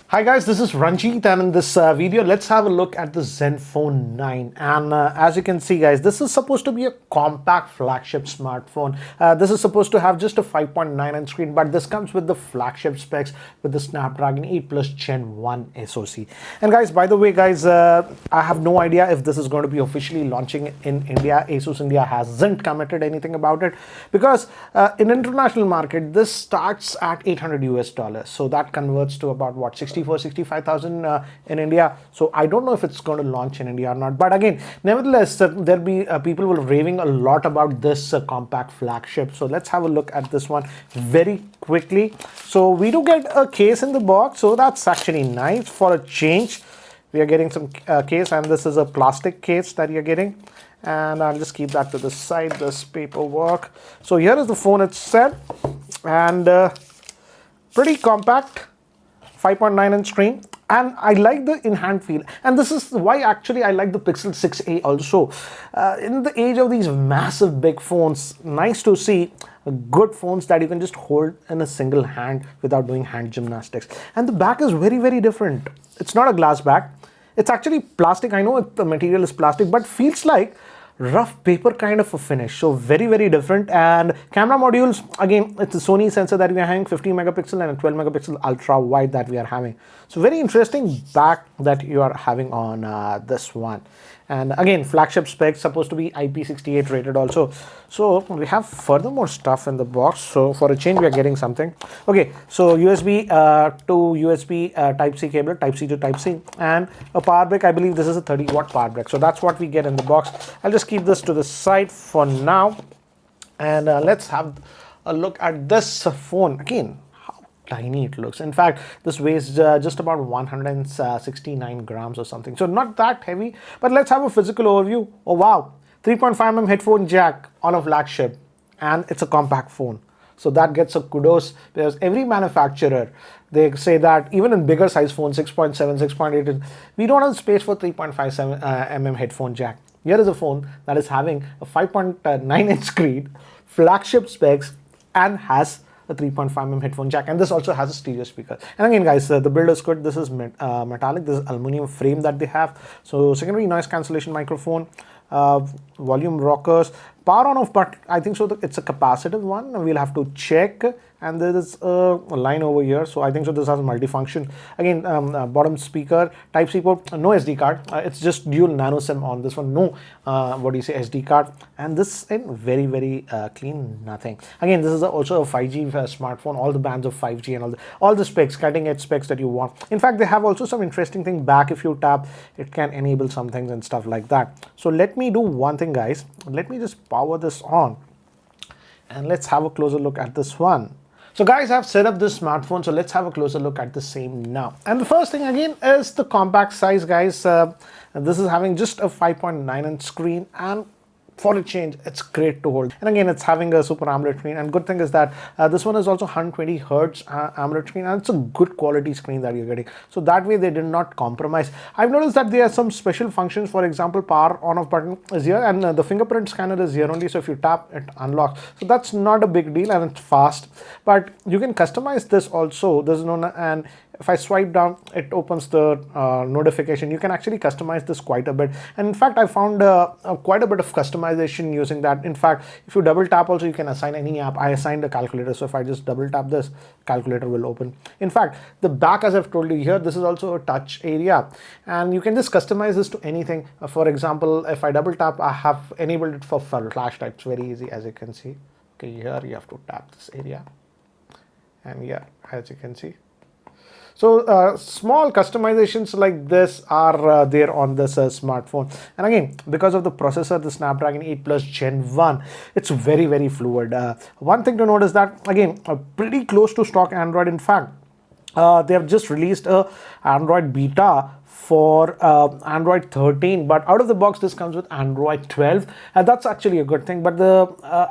Hi guys, this is Ranjit, and in this video let's have a look at the Zenfone 9. And as you can see guys, this is supposed to be a compact flagship smartphone. This is supposed to have just a 5.9-inch screen, but this comes with the flagship specs with the Snapdragon 8 Plus Gen 1 SoC. And guys, by the way guys, I have no idea if this is going to be officially launching in India. Asus India hasn't committed anything about it because in international market this starts at $800. So that converts to about what, 65,000 in India. So I don't know if it's going to launch in India or not. But again, nevertheless, there'll be people will raving a lot about this compact flagship. So let's have a look at this one very quickly. So we do get a case in the box. So that's actually nice for a change. We are getting some case, and this is a plastic case that you're getting. And I'll just keep that to the side, this paperwork. So here is the phone itself, and pretty compact. 5.9-inch screen, and I like the in-hand feel, and this is why actually I like the Pixel 6a also. In the age of these massive big phones, nice to see good phones that you can just hold in a single hand without doing hand gymnastics. And the back is very different. It's not a glass back, it's actually plastic. I know the material is plastic, but feels like rough paper kind of a finish. So very different. And camera modules, again, it's a Sony sensor that we are having, 15 megapixel and a 12 megapixel ultra wide that we are having. So very interesting back that you are having on this one. And again, flagship specs, supposed to be IP68 rated also. So we have furthermore stuff in the box. So for a change, we are getting something. Okay, so USB to USB Type-C cable, Type-C to Type-C, and a power brick. I believe this is a 30-watt power brick. So that's what we get in the box. I'll just keep this to the side for now. And let's have a look at this phone. Again, tiny it looks. In fact, this weighs just about 169 grams or something, so not that heavy. But let's have a physical overview. Oh wow, 3.5mm headphone jack on a flagship, and it's a compact phone, so that gets a kudos, because every manufacturer, they say that even in bigger size phones, 6.7, 6.8, we don't have space for 3.57mm headphone jack. Here is a phone that is having a 5.9-inch screen, flagship specs, and has a 3.5mm headphone jack, and this also has a stereo speaker. And again guys, the build is good. This is metallic, this is aluminum frame that they have. So secondary noise cancellation microphone, volume rockers, power on off, but I think so it's a capacitive one. We'll have to check. And there is a line over here, so I think so this has multifunction. Again, bottom speaker, Type-C port, no SD card. It's just dual nano SIM on this one. No SD card. And this in very clean, nothing. Again, this is also a 5G smartphone, all the bands of 5G and all the specs, cutting edge specs that you want. In fact, they have also some interesting thing back. If you tap, it can enable some things and stuff like that. So let me do one thing guys, let me just power this on, and let's have a closer look at this one. So guys, I've set up this smartphone, so let's have a closer look at the same now. And the first thing again is the compact size guys. This is having just a 5.9-inch screen, and for a change, it's great to hold. And again, it's having a Super AMOLED screen, and good thing is that this one is also 120 Hz AMOLED screen, and it's a good quality screen that you're getting. So that way they did not compromise. I've noticed that there are some special functions. For example, power on off button is here, and the fingerprint scanner is here only. So if you tap, it unlocks. So that's not a big deal, and it's fast. But you can customize this also. There's no, and if I swipe down, it opens the notification. You can actually customize this quite a bit. And in fact, I found quite a bit of customization using that. In fact, if you double tap also, you can assign any app. I assigned a calculator. So if I just double tap this, calculator will open. In fact, the back, as I've told you here, this is also a touch area. And you can just customize this to anything. For example, if I double tap, I have enabled it for flashlight. It's very easy, as you can see. Okay, here you have to tap this area. And here, as you can see. So small customizations like this are there on this smartphone. And again, because of the processor, the Snapdragon 8 Plus Gen 1, it's very fluid. One thing to note is that, again, pretty close to stock Android. In fact, they have just released a Android beta for Android 13, but out of the box this comes with Android 12, and that's actually a good thing. But the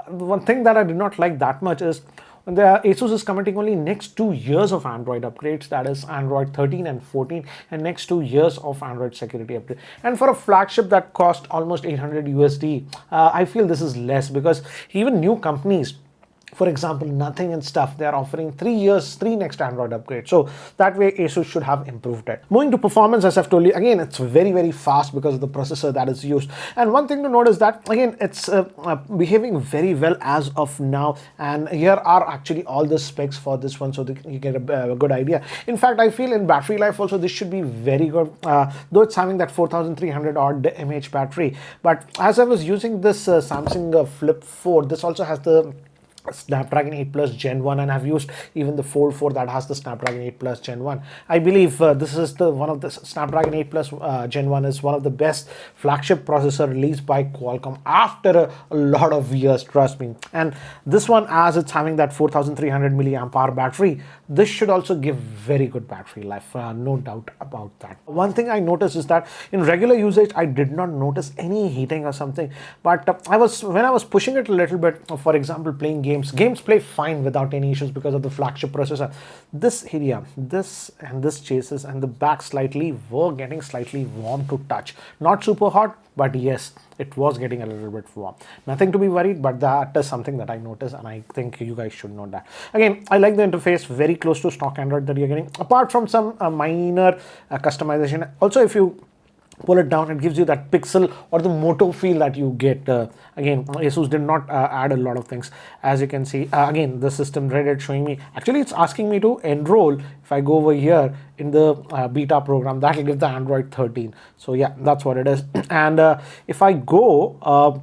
one thing that I did not like that much is the Asus is committing only next 2 years of Android upgrades, that is Android 13 and 14, and next 2 years of Android security update. And for a flagship that cost almost $800 USD, I feel this is less, because even new companies for example, nothing and stuff. They are offering 3 years, 3 next Android upgrade. So that way Asus should have improved it. Moving to performance, as I've told you, again, it's very, very fast because of the processor that is used. And one thing to note is that, again, it's behaving very well as of now. And here are actually all the specs for this one, so that you get a good idea. In fact, I feel in battery life also, this should be very good, though it's having that 4300 odd mAh battery. But as I was using this Samsung Flip 4, this also has the Snapdragon 8 Plus Gen 1, and I've used even the Fold 4 that has the Snapdragon 8 Plus Gen 1. I believe this is one of the Snapdragon 8 Plus Gen 1 is one of the best flagship processor released by Qualcomm after a lot of years, trust me. And this one, as it's having that 4300 milliamp hour battery, this should also give very good battery life, no doubt about that. One thing I noticed is that in regular usage, I did not notice any heating or something, but when I was pushing it a little bit, for example, playing games play fine without any issues because of the flagship processor. This area, this chases and the back slightly were getting slightly warm to touch. Not super hot, but yes, it was getting a little bit warm. Nothing to be worried, but that is something that I noticed, and I think you guys should know that. Again, I like the interface, very close to stock Android that you're getting, apart from some minor customization. Also, if you pull it down, it gives you that pixel or the moto feel that you get. Again, Asus did not add a lot of things. As you can see, again, the system Reddit showing me, actually it's asking me to enroll. If I go over here in the beta program, that will give the Android 13. So yeah, that's what it is. And if I go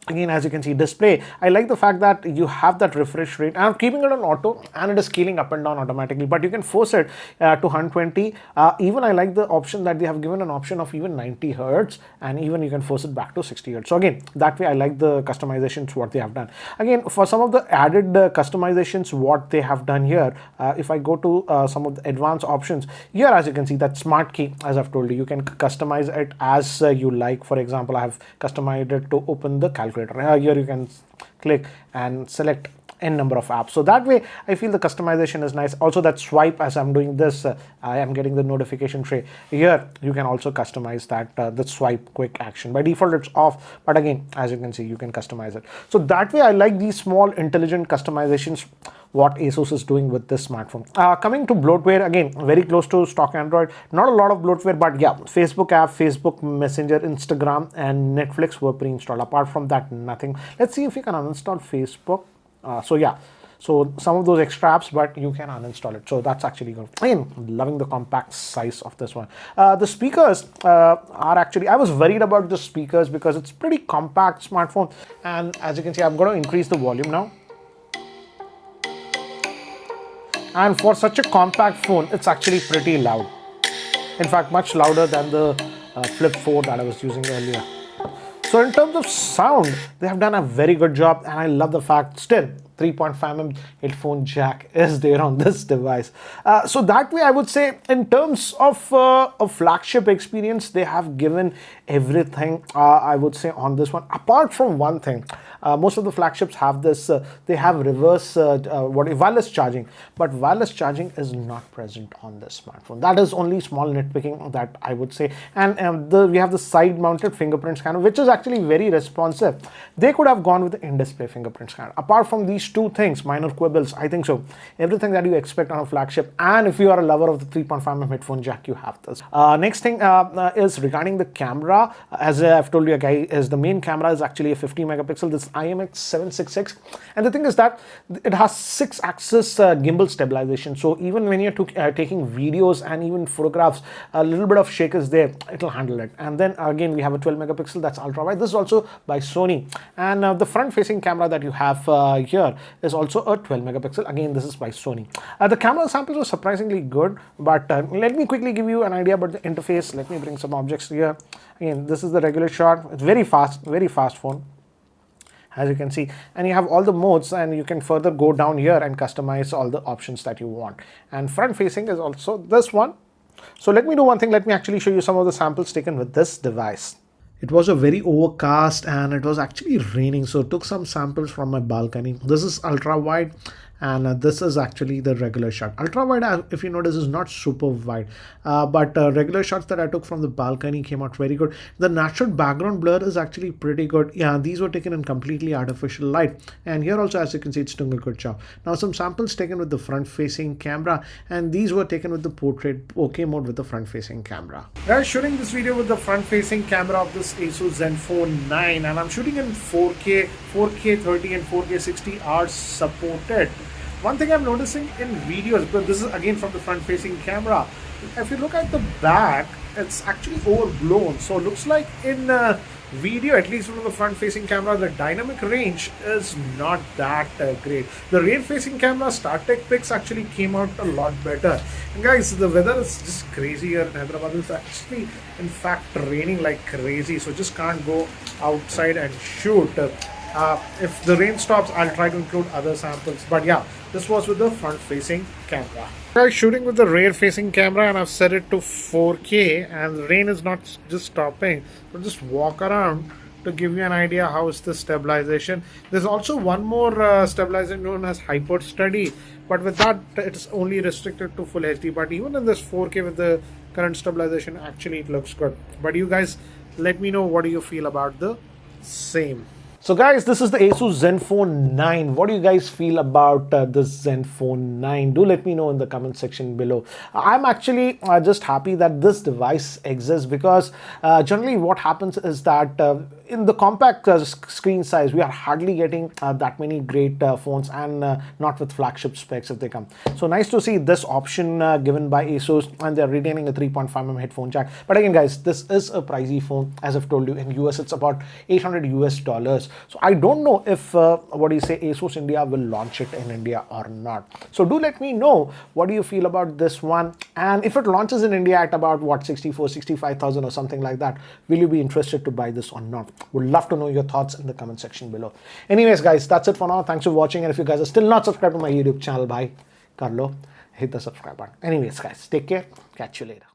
again, as you can see, display, I like the fact that you have that refresh rate. I'm keeping it on auto and it is scaling up and down automatically, but you can force it to 120. Even I like the option that they have given an option of even 90 hertz, and even you can force it back to 60 hertz. So again, that way I like the customizations what they have done. Again, for some of the added customizations what they have done here, if I go to some of the advanced options here, as you can see, that smart key, as I've told you, you can customize it as you like. For example, I have customized it to open the calculator. Here you can click and select n number of apps, so that way I feel the customization is nice. Also, that swipe, as I'm doing this, I am getting the notification tray. Here you can also customize that the swipe quick action. By default it's off, but again, as you can see, you can customize it. So that way I like these small intelligent customizations what Asus is doing with this smartphone. Coming to bloatware, again, very close to stock Android. Not a lot of bloatware, but yeah, Facebook app, Facebook Messenger, Instagram, and Netflix were pre-installed. Apart from that, nothing. Let's see if we can uninstall Facebook. So yeah, so some of those extra apps, but you can uninstall it. So that's actually good. Again, loving the compact size of this one. The speakers are actually, I was worried about the speakers because it's pretty compact smartphone. And as you can see, I'm going to increase the volume now. And for such a compact phone, it's actually pretty loud. In fact, much louder than the Flip 4 that I was using earlier. So in terms of sound, they have done a very good job, and I love the fact still 3.5mm headphone jack is there on this device. So that way I would say in terms of a flagship experience, they have given everything I would say on this one, apart from one thing. Most of the flagships have this, they have reverse wireless charging, but wireless charging is not present on this smartphone. That is only small nitpicking that I would say. And we have the side mounted fingerprint scanner, which is actually very responsive. They could have gone with the in-display fingerprint scanner. Apart from these two things, minor quibbles, I think so. Everything that you expect on a flagship, and if you are a lover of the 3.5mm headphone jack, you have this. Next thing is regarding the camera. As I've told you, guys, is the main camera is actually a 50 megapixel. This IMX766, and the thing is that it has 6-axis gimbal stabilization. So even when you're taking videos and even photographs, a little bit of shake is there, it'll handle it. And then again, we have a 12 megapixel, that's ultra wide. This is also by Sony, and the front facing camera that you have here is also a 12 megapixel. Again, this is by Sony. The camera samples are surprisingly good, but let me quickly give you an idea about the interface. Let me bring some objects here. Again, this is the regular shot. It's very fast phone, as you can see, and you have all the modes, and you can further go down here and customize all the options that you want. And front facing is also this one. So let me do one thing. Let me actually show you some of the samples taken with this device. It was a very overcast and it was actually raining, so took some samples from my balcony. This is ultra wide, and this is actually the regular shot. Ultra wide, if you notice, is not super wide, but regular shots that I took from the balcony came out very good. The natural background blur is actually pretty good. Yeah, these were taken in completely artificial light, and here also, as you can see, it's doing a good job. Now some samples taken with the front facing camera, and these were taken with the portrait bokeh mode with the front facing camera. Guys, shooting this video with the front facing camera of this Asus Zenfone 9, and I'm shooting in 4K 30 and 4K 60 are supported. One thing I'm noticing in videos, because this is again from the front facing camera, if you look at the back, it's actually overblown. So it looks like in video, at least from the front facing camera, the dynamic range is not that great. The rear facing camera StarTech pics actually came out a lot better. And guys, the weather is just crazy here in Hyderabad. It's actually in fact raining like crazy, so just can't go outside and shoot. If the rain stops, I'll try to include other samples. But yeah, this was with the front facing camera. I'm shooting with the rear facing camera, and I've set it to 4K, and the rain is not just stopping. So just walk around to give you an idea how is the stabilization. There's also one more stabilization known as hyper steady, but with that it's only restricted to full HD. But even in this 4K with the current stabilization, actually it looks good. But you guys, let me know what do you feel about the same. So guys, this is the Asus Zenfone 9. What do you guys feel about this Zenfone 9? Do let me know in the comment section below. I'm actually just happy that this device exists, because generally what happens is that in the compact screen size, we are hardly getting that many great phones, and not with flagship specs if they come. So nice to see this option given by Asus, and they're retaining a 3.5mm headphone jack. But again guys, this is a pricey phone. As I've told you, in US it's about $800. So I don't know if what do you say, Asus India will launch it in India or not. So do let me know what do you feel about this one, and if it launches in India at about what, 65,000 or something like that, will you be interested to buy this or not? Would love to know your thoughts in the comment section below. Anyways guys, that's it for now. Thanks for watching, and if you guys are still not subscribed to my YouTube channel, bye Carlo, hit the subscribe button. Anyways guys, take care, catch you later.